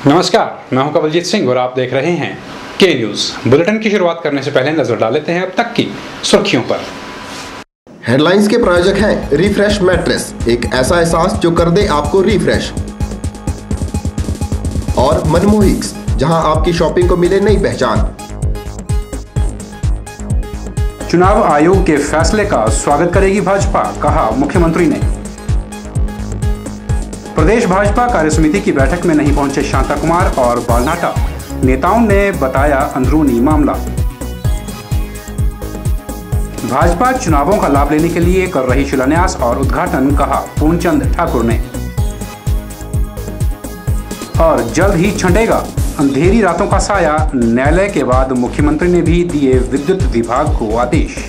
नमस्कार, मैं हूं कवलजीत सिंह और आप देख रहे हैं के न्यूज। बुलेटिन की शुरुआत करने से पहले नजर डाल लेते हैं अब तक की सुर्खियों पर। हेडलाइंस के प्रायोजक हैं रिफ्रेश मैट्रेस, एक ऐसा एहसास जो कर दे आपको रिफ्रेश। और मनमोहिक्स, जहां आपकी शॉपिंग को मिले नई पहचान। चुनाव आयोग के फैसले का स्वागत करेगी भाजपा, कहा मुख्यमंत्री ने। प्रदेश भाजपा कार्यसमिति की बैठक में नहीं पहुंचे शांता कुमार और बालनाटा, नेताओं ने बताया अंदरूनी मामला। भाजपा चुनावों का लाभ लेने के लिए कर रही शिलान्यास और उद्घाटन, कहा पूर्णचंद ठाकुर ने। और जल्द ही छंटेगा अंधेरी रातों का साया, न्यायालय के बाद मुख्यमंत्री ने भी दिए विद्युत विभाग को आदेश।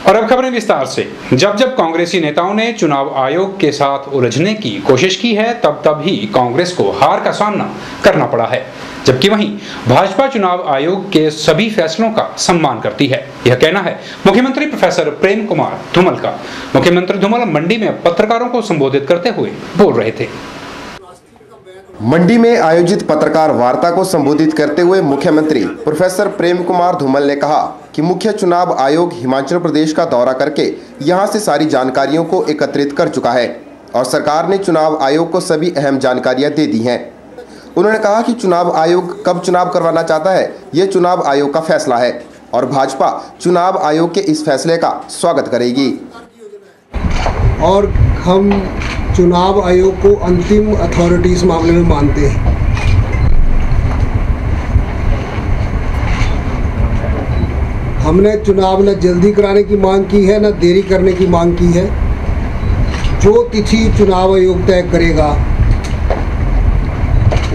और अब खबरें विस्तार से। जब जब कांग्रेसी नेताओं ने चुनाव आयोग के साथ उलझने की कोशिश की है, तब ही कांग्रेस को हार का सामना करना पड़ा है, जबकि वहीं भाजपा चुनाव आयोग के सभी फैसलों का सम्मान करती है। यह कहना है मुख्यमंत्री प्रोफेसर प्रेम कुमार धूमल का। मुख्यमंत्री धूमल मंडी में पत्रकारों को संबोधित करते हुए बोल रहे थे। मंडी में आयोजित पत्रकार वार्ता को संबोधित करते हुए मुख्यमंत्री प्रोफेसर प्रेम कुमार धूमल ने कहा कि मुख्य चुनाव आयोग हिमाचल प्रदेश का दौरा करके यहां से सारी जानकारियों को एकत्रित कर चुका है और सरकार ने चुनाव आयोग को सभी अहम जानकारियां दे दी हैं। उन्होंने कहा कि चुनाव आयोग कब चुनाव करवाना चाहता है, ये चुनाव आयोग का फैसला है और भाजपा चुनाव आयोग के इस फैसले का स्वागत करेगी। और हम चुनाव आयोग को अंतिम अथॉरिटी इस मामले में मानते हैं। हमने चुनाव न जल्दी कराने की मांग की है, न देरी करने की मांग की है। जो तिथि चुनाव आयोग तय करेगा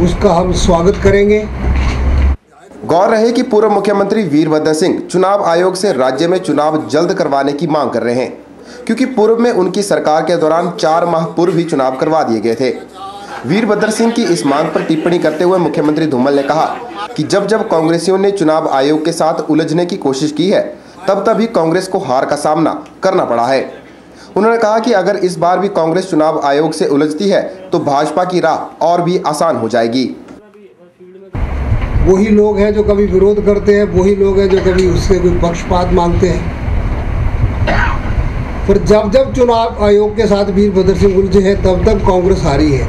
उसका हम स्वागत करेंगे। गौर रहे कि पूर्व मुख्यमंत्री वीरभद्र सिंह चुनाव आयोग से राज्य में चुनाव जल्द करवाने की मांग कर रहे हैं, क्योंकि पूर्व में उनकी सरकार के दौरान 4 माह पूर्व ही चुनाव करवा दिए गए थे। वीरभद्र सिंह की इस मांग पर टिप्पणी करते हुए मुख्यमंत्री धूमल ने कहा कि जब जब कांग्रेसियों ने चुनाव आयोग के साथ उलझने की कोशिश की है, तब ही कांग्रेस को हार का सामना करना पड़ा है। उन्होंने कहा कि अगर इस बार भी कांग्रेस चुनाव आयोग से उलझती है तो भाजपा की राह और भी आसान हो जाएगी। वही लोग हैं जो कभी विरोध करते हैं, वही लोग हैं जो कभी उससे कोई पक्षपात मांगते हैं। पर जब जब चुनाव आयोग के साथ वीरभद्र सिंह उलझे हैं, तब तक कांग्रेस हारी है।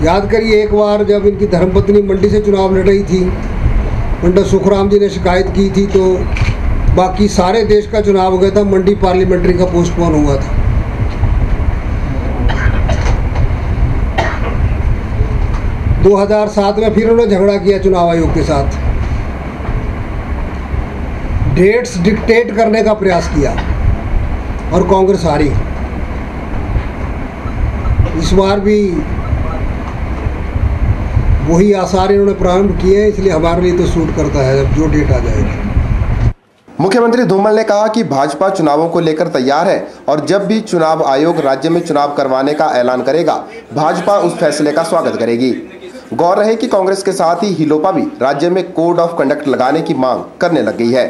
याद करिए, एक बार जब इनकी धर्मपत्नी मंडी से चुनाव लड़ रही थी, पंडित सुखराम जी ने शिकायत की थी, तो बाकी सारे देश का चुनाव हो गया था, मंडी पार्लियामेंट्री का पोस्टपोन हुआ था। तो 2007 में फिर उन्होंने झगड़ा किया चुनाव आयोग के साथ, डेट्स डिक्टेट करने का प्रयास किया और कांग्रेस हारी। इस बार भी वही आसार इन्होंने प्रारंभ किए हैं, इसलिए हमारे लिए तो सूट करता है जब जो डेट आ जाएगी। मुख्यमंत्री धूमल ने कहा कि भाजपा चुनावों को लेकर तैयार है और जब भी चुनाव आयोग राज्य में चुनाव करवाने का ऐलान करेगा, भाजपा उस फैसले का स्वागत करेगी। गौर रहे कि कांग्रेस के साथ ही हिलोपा भी राज्य में कोड ऑफ कंडक्ट लगाने की मांग करने लग गई है।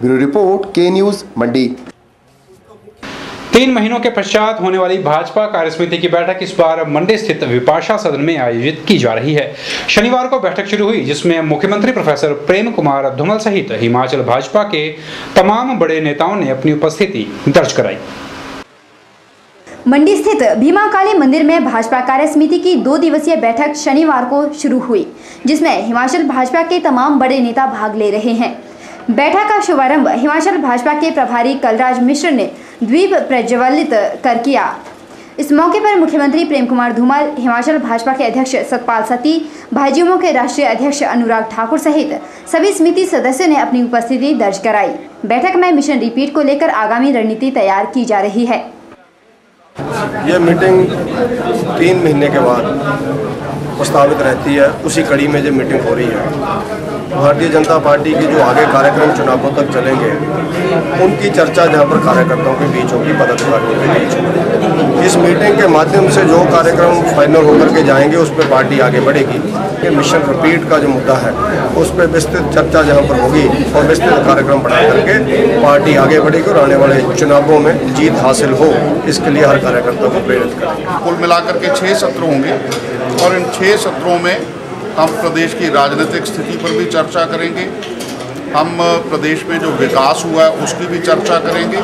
ब्यूरो रिपोर्ट, के न्यूज, मंडी। 3 महीनों के पश्चात होने वाली भाजपा कार्यसमिति की बैठक इस बार मंडी स्थित विपाशा सदन में आयोजित की जा रही है। शनिवार को बैठक शुरू हुई, जिसमें मुख्यमंत्री प्रोफेसर प्रेम कुमार धूमल सहित हिमाचल भाजपा के तमाम बड़े नेताओं ने अपनी उपस्थिति दर्ज कराई। मंडी स्थित भीमा काली मंदिर में भाजपा कार्यसमिति की 2 दिवसीय बैठक शनिवार को शुरू हुई, जिसमें हिमाचल भाजपा के तमाम बड़े नेता भाग ले रहे हैं। बैठक का शुभारंभ हिमाचल भाजपा के प्रभारी कलराज मिश्र ने द्वीप प्रज्वलित कर किया। इस मौके पर मुख्यमंत्री प्रेम कुमार धूमल, हिमाचल भाजपा के अध्यक्ष सतपाल सत्ती, भाजयुमो के राष्ट्रीय अध्यक्ष अनुराग ठाकुर सहित सभी समिति सदस्यों ने अपनी उपस्थिति दर्ज कराई। बैठक में मिशन रिपीट को लेकर आगामी रणनीति तैयार की जा रही है। यह मीटिंग 3 महीने के बाद प्रस्तावित रहती है, उसी कड़ी में जो मीटिंग हो रही है। भारतीय जनता पार्टी के जो आगे कार्यक्रम चुनावों तक चलेंगे उनकी चर्चा जहाँ पर कार्यकर्ताओं के बीच होगी, पदाधिकारियों के बीच होगी। इस मीटिंग के माध्यम से जो कार्यक्रम फाइनल होकर के जाएंगे उस पर पार्टी आगे बढ़ेगी। ये मिशन रिपीट का जो मुद्दा है उस पर विस्तृत चर्चा जहाँ पर होगी और विस्तृत कार्यक्रम बना करके पार्टी आगे बढ़ेगी और आने वाले चुनावों में जीत हासिल हो, इसके लिए हर कार्यकर्ता को प्रेरित करेंगे। कुल मिलाकर के 6 सत्र होंगे और इन 6 सत्रों में हम प्रदेश की राजनीतिक स्थिति पर भी चर्चा करेंगे। हम प्रदेश में जो विकास हुआ है उसकी भी चर्चा करेंगे।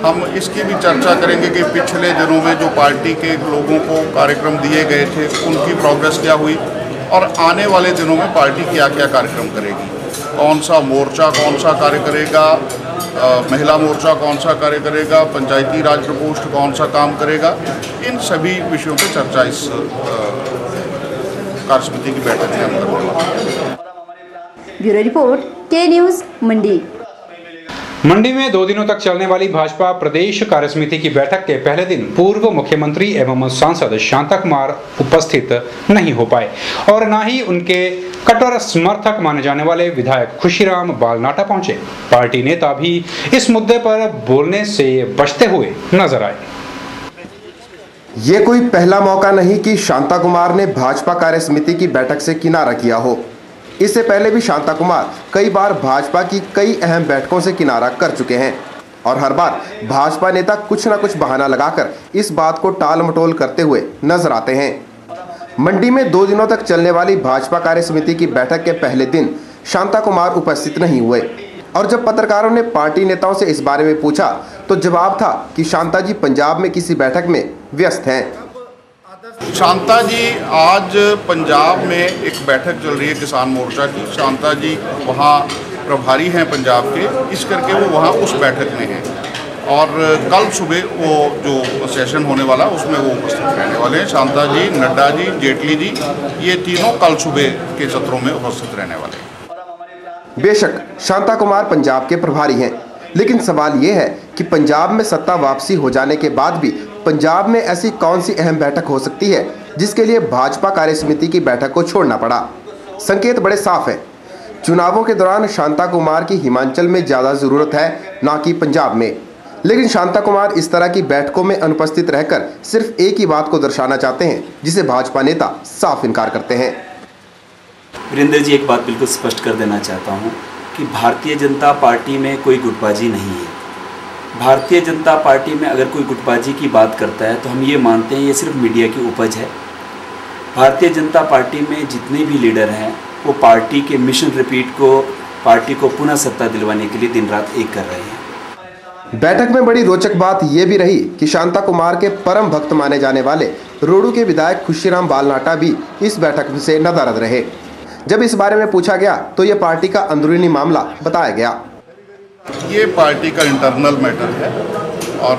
हम इसकी भी चर्चा करेंगे कि पिछले दिनों में जो पार्टी के लोगों को कार्यक्रम दिए गए थे उनकी प्रोग्रेस क्या हुई और आने वाले दिनों में पार्टी क्या क्या कार्यक्रम करेगी, कौन सा मोर्चा कौन सा कार्य करेगा, महिला मोर्चा कौन सा कार्य करेगा, पंचायती राज प्रकोष्ठ कौन सा काम करेगा। इन सभी विषयों पर चर्चा इस कार्य समिति की बैठक में हम करेंगे। ब्यूरो रिपोर्ट, के न्यूज़, मंडी। मंडी में 2 दिनों तक चलने वाली भाजपा प्रदेश कार्यसमिति की बैठक के पहले दिन पूर्व मुख्यमंत्री एवं सांसद शांता कुमार उपस्थित नहीं हो पाए और न ही उनके कट्टर समर्थक माने जाने वाले विधायक खुशीराम बालनाटा पहुंचे। पार्टी नेता भी इस मुद्दे पर बोलने से बचते हुए नजर आए। ये कोई पहला मौका नहीं कि शांता कुमार ने भाजपा कार्यसमिति की बैठक से किनारा किया हो। इससे पहले भी शांता कुमार कई बार भाजपा की कई अहम बैठकों से किनारा कर चुके हैं और हर बार भाजपा नेता कुछ न कुछ बहाना लगाकर इस बात को टाल मटोल करते हुए नजर आते हैं। मंडी में 2 दिनों तक चलने वाली भाजपा कार्यसमिति की बैठक के पहले दिन शांता कुमार उपस्थित नहीं हुए और जब पत्रकारों ने पार्टी नेताओं से इस बारे में पूछा तो जवाब था कि शांता जी पंजाब में किसी बैठक में व्यस्त हैं। शांता जी आज पंजाब में एक बैठक चल रही है किसान मोर्चा की। शांता जी वहाँ प्रभारी हैं पंजाब के, इस करके वो वहाँ उस बैठक में हैं और कल सुबह वो जो सेशन होने वाला उसमें वो उपस्थित रहने वाले हैं। शांता जी, नड्डा जी, जेटली जी, ये तीनों कल सुबह के सत्रों में उपस्थित रहने वाले हैं। बेशक शांता कुमार पंजाब के प्रभारी हैं, लेकिन सवाल ये है कि पंजाब में सत्ता वापसी हो जाने के बाद भी पंजाब में ऐसी कौन सी अहम बैठक हो सकती है जिसके लिए भाजपा कार्यसमिति की बैठक को छोड़ना पड़ा। संकेत बड़े साफ है। चुनावों के दौरान शांता कुमार की हिमाचल में ज्यादा जरूरत है, ना कि पंजाब में। लेकिन शांता कुमार इस तरह की बैठकों में अनुपस्थित रहकर सिर्फ एक ही बात को दर्शाना चाहते हैं जिसे भाजपा नेता साफ इनकार करते हैं। वीरेंद्र जी, एक बात बिल्कुल स्पष्ट कर देना चाहता हूँ कि भारतीय जनता पार्टी में कोई गुटबाजी नहीं है। भारतीय जनता पार्टी में अगर कोई गुटबाजी की बात करता है तो हम ये मानते हैं ये सिर्फ मीडिया की उपज है। भारतीय जनता पार्टी में जितने भी लीडर हैं वो पार्टी के मिशन रिपीट को, पार्टी को पुनः सत्ता दिलवाने के लिए दिन रात एक कर रहे हैं। बैठक में बड़ी रोचक बात यह भी रही कि शांता कुमार के परम भक्त माने जाने वाले रोडू के विधायक खुशीराम बालनाटा भी इस बैठक से नदारद रहे। जब इस बारे में पूछा गया तो यह पार्टी का अंदरूनी मामला बताया गया। ये पार्टी का इंटरनल मैटर है और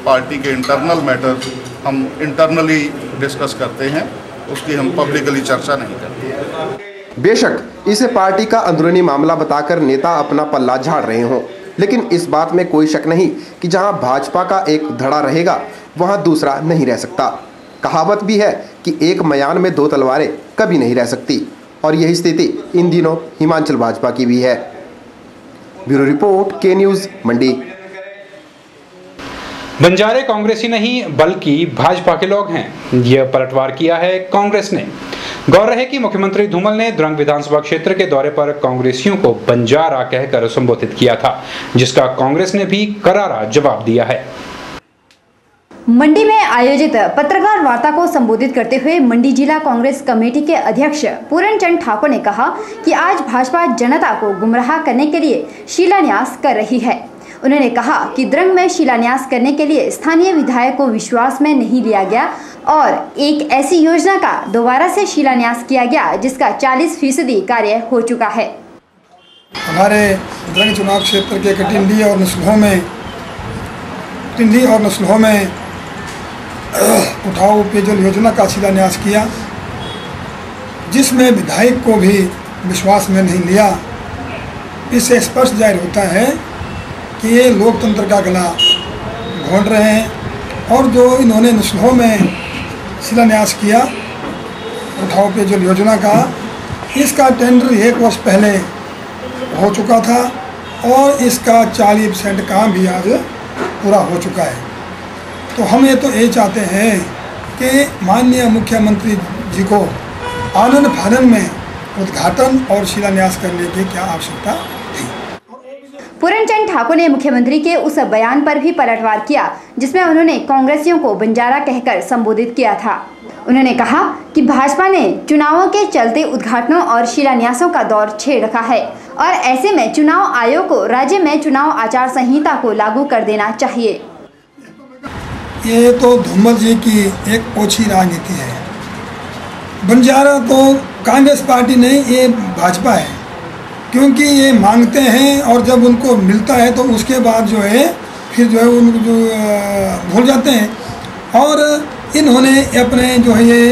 पार्टी के इंटरनल मैटर हम इंटरनली डिस्कस करते हैं, उसकी हम पब्लिकली चर्चा नहीं करते। बेशक इसे पार्टी का अंदरूनी मामला बताकर नेता अपना पल्ला झाड़ रहे हों, लेकिन इस बात में कोई शक नहीं कि जहां भाजपा का एक धड़ा रहेगा वहां दूसरा नहीं रह सकता। कहावत भी है कि एक मयान में 2 तलवारें कभी नहीं रह सकती और यही स्थिति इन दिनों हिमाचल भाजपा की भी है। ब्यूरो रिपोर्ट, के न्यूज़, मंडी। बंजारे कांग्रेसी नहीं बल्कि भाजपा के लोग हैं, यह पलटवार किया है कांग्रेस ने। गौर है कि मुख्यमंत्री धूमल ने द्रंग विधानसभा क्षेत्र के दौरे पर कांग्रेसियों को बंजारा कहकर संबोधित किया था, जिसका कांग्रेस ने भी करारा जवाब दिया है। मंडी में आयोजित पत्रकार वार्ता को संबोधित करते हुए मंडी जिला कांग्रेस कमेटी के अध्यक्ष पूरन चंद ठाकुर ने कहा कि आज भाजपा जनता को गुमराह करने के लिए शिलान्यास कर रही है। उन्होंने कहा कि द्रंग में शिलान्यास करने के लिए स्थानीय विधायक को विश्वास में नहीं लिया गया और एक ऐसी योजना का दोबारा से शिलान्यास किया गया जिसका 40% कार्य हो चुका है। हमारे द्रंग चुनाव क्षेत्र के टिंडी और नस्लों में उठाऊ पेयजल योजना का शिलान्यास किया, जिसमें विधायक को भी विश्वास में नहीं लिया। इससे स्पष्ट जाहिर होता है कि ये लोकतंत्र का गला घोंट रहे हैं और जो इन्होंने नस्लों में शिलान्यास किया उठाऊ पेयजल योजना का, इसका टेंडर 1 वर्ष पहले हो चुका था और इसका 40% काम भी आज पूरा हो चुका है। तो हम ये चाहते हैं कि माननीय मुख्यमंत्री जी को आनंद फानन में उद्घाटन और शिलान्यास करने की क्या आवश्यकता थी। पूरनचंद ठाकुर ने मुख्यमंत्री के उस बयान पर भी पलटवार किया जिसमें उन्होंने कांग्रेसियों को बंजारा कहकर संबोधित किया था। उन्होंने कहा कि भाजपा ने चुनावों के चलते उद्घाटनों और शिलान्यासों का दौर छेड़ रखा है और ऐसे में चुनाव आयोग को राज्य में चुनाव आचार संहिता को लागू कर देना चाहिए। ये तो धूमल जी की एक ओछी राजनीति है। बंजारा तो कांग्रेस पार्टी नहीं, ये भाजपा है, क्योंकि ये मांगते हैं और जब उनको मिलता है तो उसके बाद जो है फिर जो है उनको जो भूल जाते हैं। और इन्होंने अपने जो है ये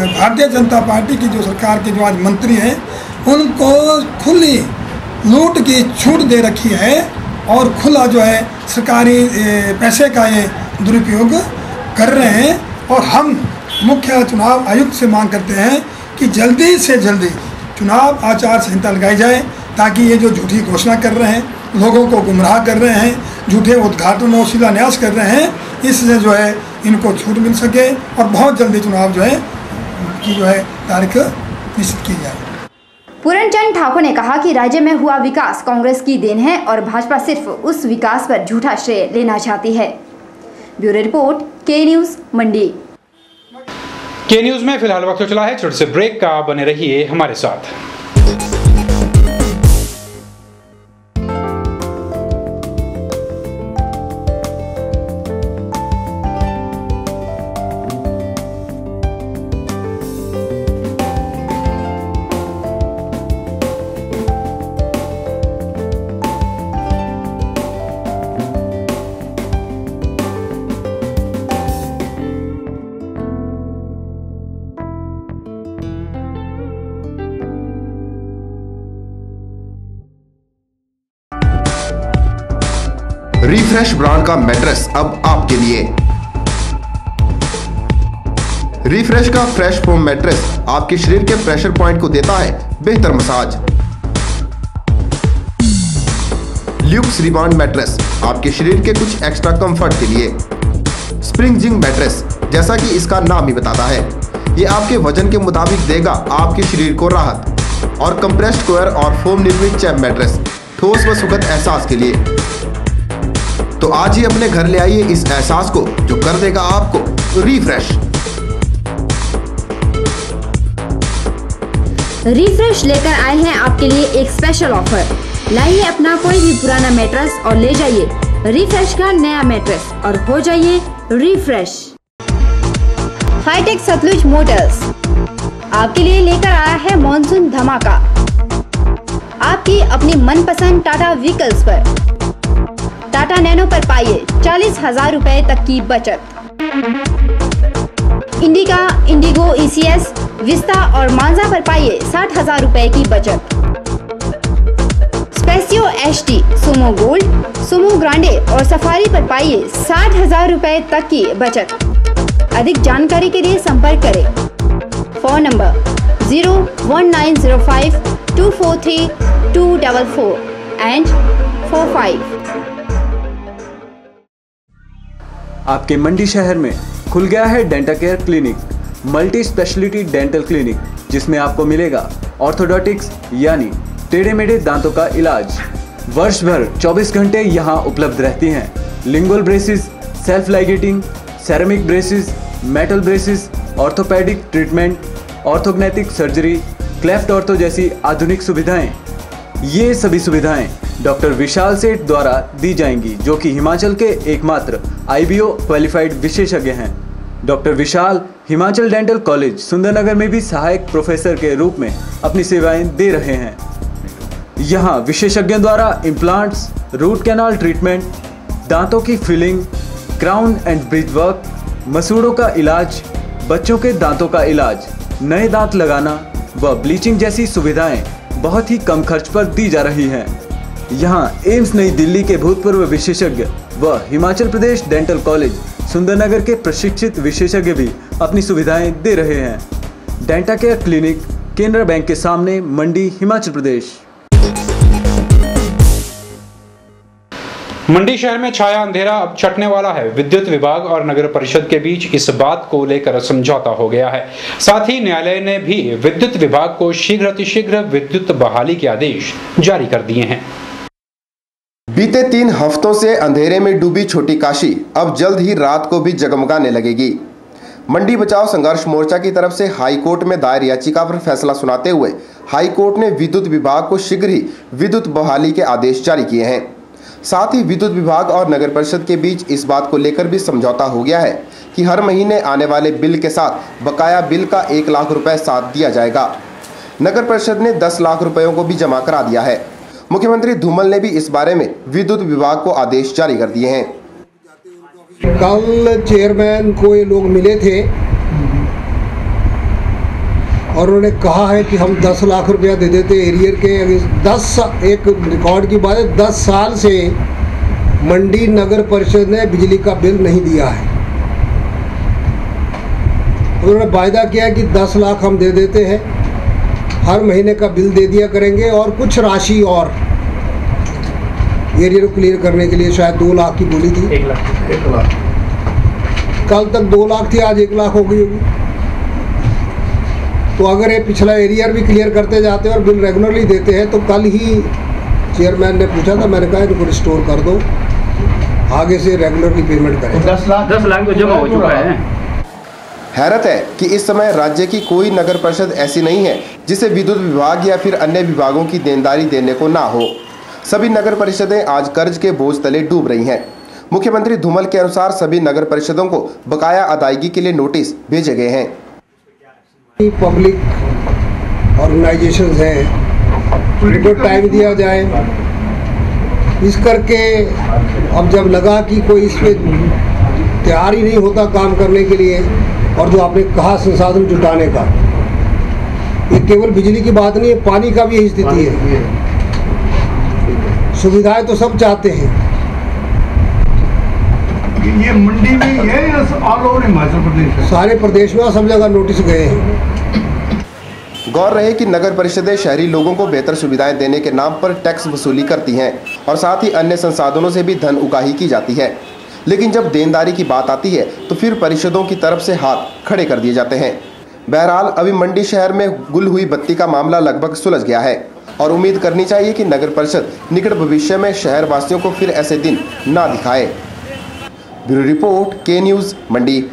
भारतीय जनता पार्टी की जो सरकार के जो आज मंत्री हैं उनको खुली लूट की छूट दे रखी है और खुला जो है सरकारी पैसे का ये दुरुपयोग कर रहे हैं। और हम मुख्य चुनाव आयुक्त से मांग करते हैं कि जल्दी से जल्दी चुनाव आचार संहिता लगाई जाए ताकि ये जो झूठी घोषणा कर रहे हैं, लोगों को गुमराह कर रहे हैं, झूठे उद्घाटन और शिलान्यास कर रहे हैं, इससे जो है इनको छूट मिल सके और बहुत जल्दी चुनाव जो है की जो है तारीख निश्चित की जाए। पूरनचंद ठाकुर ने कहा कि राज्य में हुआ विकास कांग्रेस की देन है और भाजपा सिर्फ उस विकास पर झूठा श्रेय लेना चाहती है। ब्यूरो रिपोर्ट, के न्यूज मंडी। के न्यूज में फिलहाल वक्त चला है छोटे से ब्रेक का, बने रहिए हमारे साथ। रिफ्रेश ब्रांड का मैट्रेस अब आपके लिए। रिफ्रेश का फ्रेश फोम मैट्रेस आपके शरीर के प्रेशर पॉइंट को देता है बेहतर मसाज। ल्यूक्स रिबाउंड मैट्रेस आपके शरीर के कुछ एक्स्ट्रा कंफर्ट के लिए। स्प्रिंग जिंक मैट्रेस, जैसा कि इसका नाम ही बताता है, ये आपके वजन के मुताबिक देगा आपके शरीर को राहत। और कंप्रेस्ड कोयर और फोम निर्मित चैप मैट्रेस, ठोस व सुखद एहसास के लिए। तो आज ही अपने घर ले आइए इस एहसास को जो कर देगा आपको रिफ्रेश। रिफ्रेश लेकर आए हैं आपके लिए एक स्पेशल ऑफर। लाइए अपना कोई भी पुराना मैट्रेस और ले जाइए रिफ्रेश का नया मैट्रेस और हो जाइए रिफ्रेश। हाईटेक सतलुज मोटर्स आपके लिए लेकर आया है मॉनसून धमाका। आपकी अपनी मनपसंद टाटा व्हीकल्स पर टाटा नैनो पर पाइए 40,000 रुपए तक की बचत। इंडिका, इंडिगो, ECS, विस्ता और मांजा पर पाइए 60,000 रुपए की बचत। Spatio HT, Sumo gold, Sumo Grande और सफारी पर पाइए 60,000 रुपए तक की बचत। अधिक जानकारी के लिए संपर्क करें। Phone number 01905 243 244 and 45। आपके मंडी शहर में खुल गया है dental care clinic, multi speciality dental clinic, जिसमें आपको मिलेगा ऑर्थोडोंटिक्स यानी टेढ़े मेढ़े दांतों का इलाज। वर्ष भर 24 घंटे यहाँ उपलब्ध रहती हैं। Lingual braces, self ligating, ceramic braces, metal braces, orthopedic treatment, orthognathic surgery, cleft ortho जैसी आधुनिक सुविधाएं। ये सभी सुविधाएं डॉक्टर विशाल सेठ द्वारा दी जाएंगी, जो कि हिमाचल के एकमात्र IBO क्वालिफाइड विशेषज्ञ हैं। डॉक्टर विशाल हिमाचल डेंटल कॉलेज सुंदरनगर में भी सहायक प्रोफेसर के रूप में अपनी सेवाएं दे रहे हैं। यहाँ विशेषज्ञों द्वारा इम्प्लांट्स, रूट कैनाल ट्रीटमेंट, दांतों की filling, crown and bridge work, मसूड़ों का इलाज, बच्चों के दांतों का इलाज, नए दांत लगाना व ब्लीचिंग जैसी सुविधाएं बहुत ही कम खर्च पर दी जा रही हैं। यहाँ एम्स नई दिल्ली के भूतपूर्व विशेषज्ञ व हिमाचल प्रदेश डेंटल कॉलेज सुंदरनगर के प्रशिक्षित विशेषज्ञ भी अपनी सुविधाएं दे रहे हैं। Denta care clinic Canara bank के सामने, मंडी, हिमाचल प्रदेश। मंडी शहर में छाया अंधेरा अब छटने वाला है। विद्युत विभाग और नगर परिषद के बीच इस बात को लेकर समझौता हो गया है। साथ ही न्यायालय ने भी विद्युत विभाग को शीघ्र अतिशीघ्र विद्युत बहाली के आदेश जारी कर दिए हैं। बीते 3 हफ्तों से अंधेरे में डूबी छोटी काशी अब जल्द ही रात को भी जगमगाने लगेगी। मंडी बचाओ संघर्ष मोर्चा की तरफ से हाई कोर्ट में दायर याचिका पर फैसला सुनाते हुए हाई कोर्ट ने विद्युत विभाग को शीघ्र ही विद्युत बहाली के आदेश जारी किए हैं। साथ ही विद्युत विभाग और नगर परिषद के बीच इस बात को लेकर भी समझौता हो गया है कि हर महीने आने वाले बिल के साथ बकाया बिल का 1 लाख रुपए साथ दिया जाएगा। नगर परिषद ने 10 लाख रुपयों को भी जमा करा दिया है। मुख्यमंत्री धूमल ने भी इस बारे में विद्युत विभाग को आदेश जारी कर दिए हैं। कल चेयरमैन को ये लोग मिले थे और उन्होंने कहा है कि हम 10 लाख रुपया दे देते एरियर के। एक रिकॉर्ड की बात है, 10 साल से मंडी नगर परिषद ने बिजली का बिल नहीं दिया है। उन्होंने वायदा किया कि 10 लाख हम दे देते हैं, हर महीने का बिल दे दिया करेंगे और कुछ राशि और एरिया को क्लियर करने के लिए शायद 2 लाख की बोली थी। 1 लाख कल तक 2 लाख थी, आज 1 लाख हो गई होगी। तो अगर ये पिछला एरियर भी क्लियर करते जाते हैं और बिल रेगुलरली देते हैं तो कल ही चेयरमैन ने पूछा था, मैंने कहा इनको रिस्टोर कर दो, आगे से रेगुलरली पेमेंट करें। 10 लाख तो जमा हो चुका है। हैरत है कि इस समय राज्य की कोई नगर परिषद ऐसी नहीं है जिसे विद्युत विभाग या फिर अन्य विभागों की देनदारी देने को ना हो। सभी नगर परिषदें आज कर्ज के बोझ तले डूब रही हैं। मुख्यमंत्री धूमल के अनुसार सभी नगर परिषदों को बकाया अदायगी के लिए नोटिस भेजे गए हैं। पब्लिक ऑर्गेनाइजेशंस हैं, उनको टाइम दिया जाए। इस करके अब जब लगा कि कोई इस पे तैयार ही नहीं होता काम करने के लिए, और जो आपने कहा संसाधन जुटाने का, ये केवल बिजली की बात नहीं है, पानी का भी यही स्थिति है। सुविधाएं तो सब चाहते हैं। ये मंडी में है या ऑल ओवर हिमाचल प्रदेश? सारे प्रदेश में सब जगह नोटिस गए हैं। गौर रहे कि नगर परिषदें शहरी लोगों को बेहतर सुविधाएं देने के नाम पर टैक्स वसूली करती हैं और साथ ही अन्य संसाधनों से भी धन उगाही की जाती है। लेकिन जब देनदारी की बात आती है तो फिर परिषदों की तरफ से हाथ खड़े कर दिए जाते हैं। बहरहाल अभी मंडी शहर में गुल हुई बत्ती का मामला लगभग सुलझ गया है और उम्मीद करनी चाहिए कि नगर परिषद निकट भविष्य में शहर वासियों को फिर ऐसे दिन ना दिखाए। ब्यूरो रिपोर्ट, के न्यूज़, मंडी।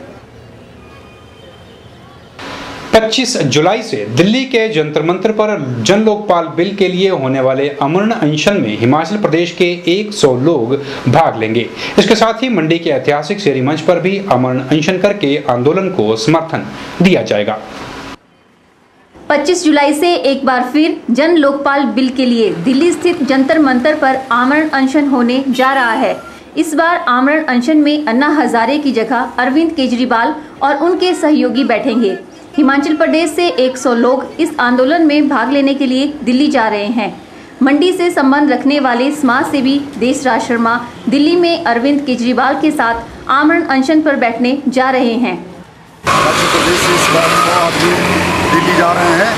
25 जुलाई से दिल्ली के जंतर मंतर पर जन लोकपाल बिल के लिए होने वाले अमरण अनशन में हिमाचल प्रदेश के 100 लोग भाग लेंगे। इसके साथ ही मंडी के ऐतिहासिक शेरी मंच पर भी अमरण अनशन करके आंदोलन को समर्थन दिया जाएगा। 25 जुलाई से एक बार फिर जन लोकपाल बिल के लिए दिल्ली स्थित जंतर मंतर पर आमरण अनशन होने जा रहा है। इस बार आमरण अनशन में अन्ना हजारे की जगह अरविंद केजरीवाल और उनके सहयोगी बैठेंगे। हिमाचल प्रदेश से 100 लोग इस आंदोलन में भाग लेने के लिए दिल्ली जा रहे हैं। मंडी से संबंध रखने वाले समाज सेवी देशराज शर्मा दिल्ली में अरविंद केजरीवाल के साथ आमरण अनशन पर बैठने जा रहे हैं। हिमाचल प्रदेश से इस बार दिल्ली जा रहे हैं,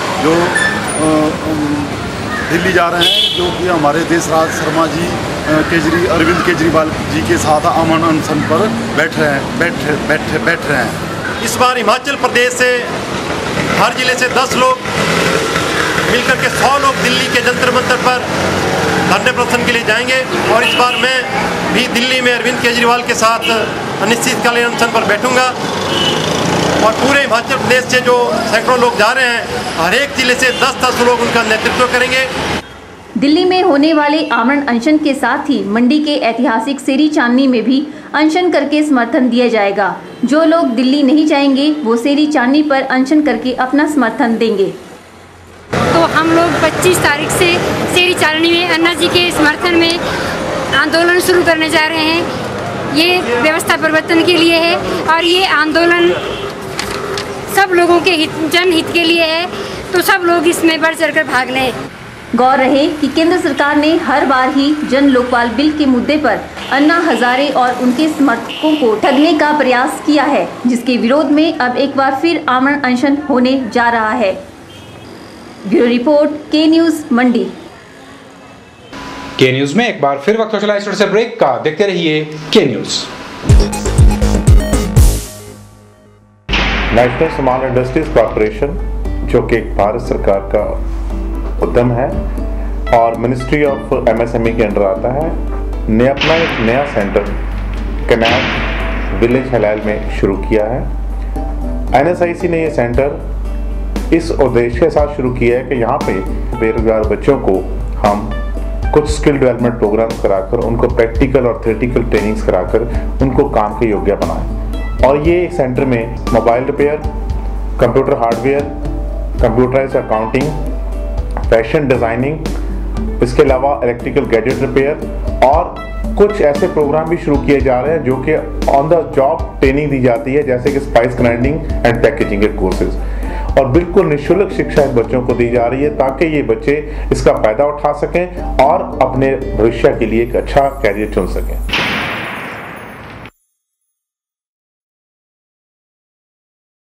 जो कि हमारे देशराज शर्मा जी अरविंद केजरीवाल जी के साथ आमरण अनशन पर बैठ रहे हैं। इस बार हिमाचल प्रदेश से हर जिले से 10 लोग मिलकर के 100 लोग दिल्ली के जंतर मंतर पर धरने प्रदर्शन के लिए जाएंगे और इस बार मैं भी दिल्ली में अरविंद केजरीवाल के साथ अनिश्चितकालीन अनशन पर बैठूंगा और पूरे हिमाचल प्रदेश से जो सैकड़ों लोग जा रहे हैं, हर एक जिले से 10-10 लोग उनका नेतृत्व करेंगे। दिल्ली में होने वाले आमरण अनशन के साथ ही मंडी के ऐतिहासिक सेरी चांदनी में भी अनशन करके समर्थन दिया जाएगा। जो लोग दिल्ली नहीं जाएंगे वो सेरी चांदनी पर अनशन करके अपना समर्थन देंगे। तो हम लोग 25 तारीख से सेरी चांदनी में अन्ना जी के समर्थन में आंदोलन शुरू करने जा रहे हैं। ये व्यवस्था परिवर्तन के लिए है और ये आंदोलन सब लोगों के जनहित के लिए है, तो सब लोग इसमें बढ़ चढ़कर भाग लें। गौर रहे कि केंद्र सरकार ने हर बार ही जन लोकपाल बिल के मुद्दे पर अन्ना हजारे और उनके समर्थकों को ठगने का प्रयास किया है, जिसके विरोध में अब एक बार फिर आमरण अनशन होने जा रहा है। ब्यूरो रिपोर्ट के न्यूज मंडी। के न्यूज में एक बार फिर वक्त हो चला इस से ब्रेक का। देखते रहिए के news. National small industries corporation, जो कि एक भारत सरकार का उद्यम है और मिनिस्ट्री ऑफ एमएसएमई के अंडर आता है, ने अपना एक नया सेंटर कनाल विलेज हलाल में शुरू किया है। एनएसआईसी ने ये सेंटर इस उद्देश्य के साथ शुरू किया है कि यहाँ पे बेरोजगार बच्चों को हम कुछ स्किल डेवलपमेंट प्रोग्राम्स कराकर, उनको प्रैक्टिकल और थ्योरेटिकल ट्रेनिंग्स कराकर उनको काम के योग्य बनाएं। और ये सेंटर में mobile repair, computer hardware, computerised accounting, fashion designing, इसके अलावा इलेक्ट्रिकल गैजेट रिपेयर और कुछ ऐसे प्रोग्राम भी शुरू किए जा रहे हैं जो कि ऑन द जॉब ट्रेनिंग दी जाती है, जैसे कि स्पाइस ग्राइंडिंग एंड पैकेजिंग के कोर्सेज। और बिल्कुल निःशुल्क शिक्षा इन बच्चों को दी जा रही है ताकि ये बच्चे इसका फायदा उठा सकें और अपने भविष्य के लिए एक अच्छा कैरियर चुन सकें।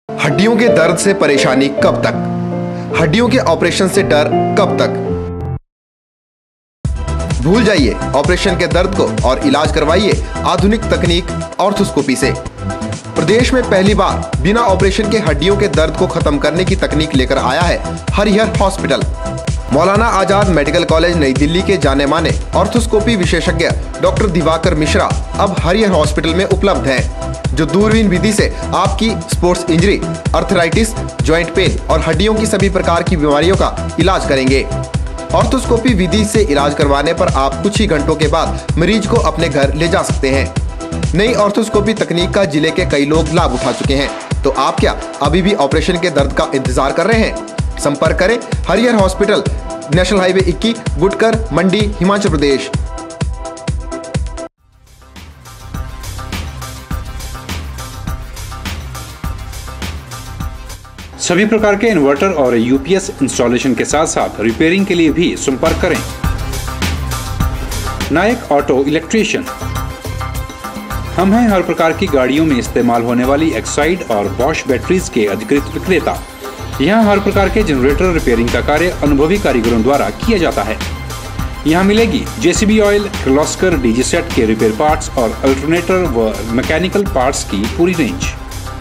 हड्डियों के दर्द से परेशानी कब तक? हड्डियों के ऑपरेशन से डर कब तक? भूल जाइए ऑपरेशन के दर्द को और इलाज करवाइए आधुनिक तकनीक ऑर्थोस्कोपी से। प्रदेश में पहली बार बिना ऑपरेशन के हड्डियों के दर्द को खत्म करने की तकनीक लेकर आया है Harihar hospital. Maulana Azad medical college नई दिल्ली के जाने माने ऑर्थोस्कोपी विशेषज्ञ डॉक्टर दिवाकर मिश्रा अब हरिहर हॉस्पिटल में उपलब्ध हैं, जो दूरबीन विधि से आपकी sports injury, arthritis, joint pain और हड्डियों की सभी प्रकार की बीमारियों का इलाज करेंगे। ऑर्थोस्कोपी विधि से इलाज करवाने पर आप कुछ ही घंटों के बाद मरीज को अपने घर ले जा सकते हैं। नई ऑर्थोस्कोपी तकनीक का जिले के कई लोग लाभ उठा चुके हैं, तो आप क्या अभी भी ऑपरेशन के दर्द का इंतजार कर रहे हैं? संपर्क करें Harihar hospital, national highway 21, Gutkar, मंडी, हिमाचल प्रदेश। सभी प्रकार के इन्वर्टर और यूपीएस इंस्टॉलेशन के साथ साथ रिपेयरिंग के लिए भी संपर्क करें नायक ऑटो इलेक्ट्रीशियन। हम हैं हर प्रकार की गाड़ियों में इस्तेमाल होने वाली एक्साइड और बॉश बैटरीज के अधिकृत विक्रेता। यहाँ हर प्रकार के जनरेटर रिपेयरिंग का कार्य अनुभवी कारीगरों द्वारा किया जाता है। यहाँ मिलेगी JCB oil, Kirloskar DG set के रिपेयर पार्ट्स और अल्टरनेटर व मैकेनिकल पार्ट्स की पूरी रेंज।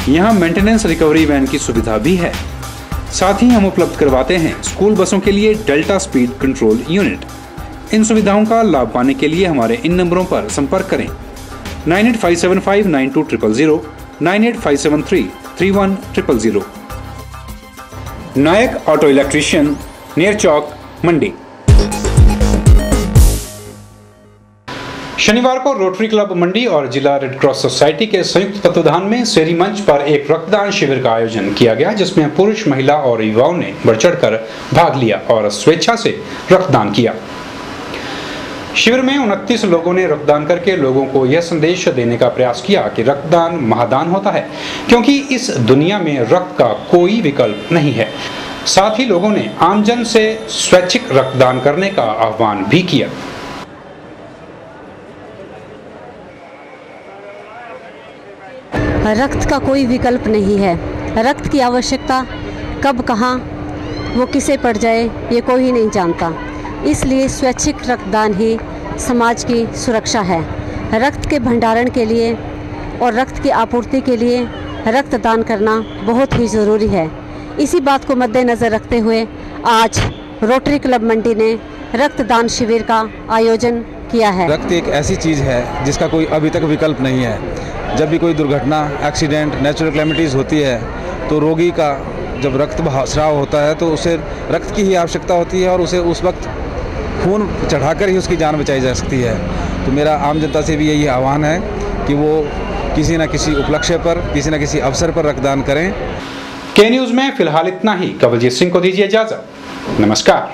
यहाँ मेंटेनेंस रिकवरी वैन की सुविधा भी है। साथ ही हम उपलब्ध करवाते हैं स्कूल बसों के लिए डेल्टा स्पीड कंट्रोल यूनिट। इन सुविधाओं का लाभ पाने के लिए हमारे इन नंबरों पर संपर्क करें 9857592000, 9857331000। नायक ऑटो इलेक्ट्रीशियन, नियर चौक, मंडी। शनिवार को रोटरी क्लब मंडी और जिला रेड क्रॉस सोसाइटी के संयुक्त तत्वाधान में शेरी मंच पर एक रक्तदान शिविर का आयोजन किया गया, जिसमें पुरुष, महिला और युवाओं ने बढ़ चढ़कर भाग लिया और स्वेच्छा से रक्तदान किया। शिविर में 29 लोगों ने रक्तदान करके लोगों को यह संदेश देने का प्रयास किया कि रक्तदान महादान होता है, क्योंकि इस दुनिया में रक्त का कोई विकल्प नहीं है। साथ ही लोगों ने आमजन से स्वैच्छिक रक्तदान करने का आह्वान भी किया। रक्त का कोई विकल्प नहीं है। रक्त की आवश्यकता कब, कहाँ, वो किसे पड़ जाए, ये कोई नहीं जानता। इसलिए स्वैच्छिक रक्तदान ही समाज की सुरक्षा है। रक्त के भंडारण के लिए और रक्त की आपूर्ति के लिए रक्तदान करना बहुत ही ज़रूरी है। इसी बात को मद्देनज़र रखते हुए आज रोटरी क्लब मंडी ने रक्तदान शिविर का आयोजन किया है। रक्त एक ऐसी चीज़ है जिसका कोई अभी तक विकल्प नहीं है। जब भी कोई दुर्घटना, एक्सीडेंट, नेचुरल कैलेमिटीज़ होती है तो रोगी का जब रक्त स्राव होता है तो उसे रक्त की ही आवश्यकता होती है और उसे उस वक्त खून चढ़ाकर ही उसकी जान बचाई जा सकती है। तो मेरा आम जनता से भी यही आह्वान है कि वो किसी न किसी उपलक्ष्य पर, किसी न किसी अवसर पर रक्तदान करें। के न्यूज़ में फिलहाल इतना ही। कवलजीत सिंह को दीजिए इजाजत। नमस्कार।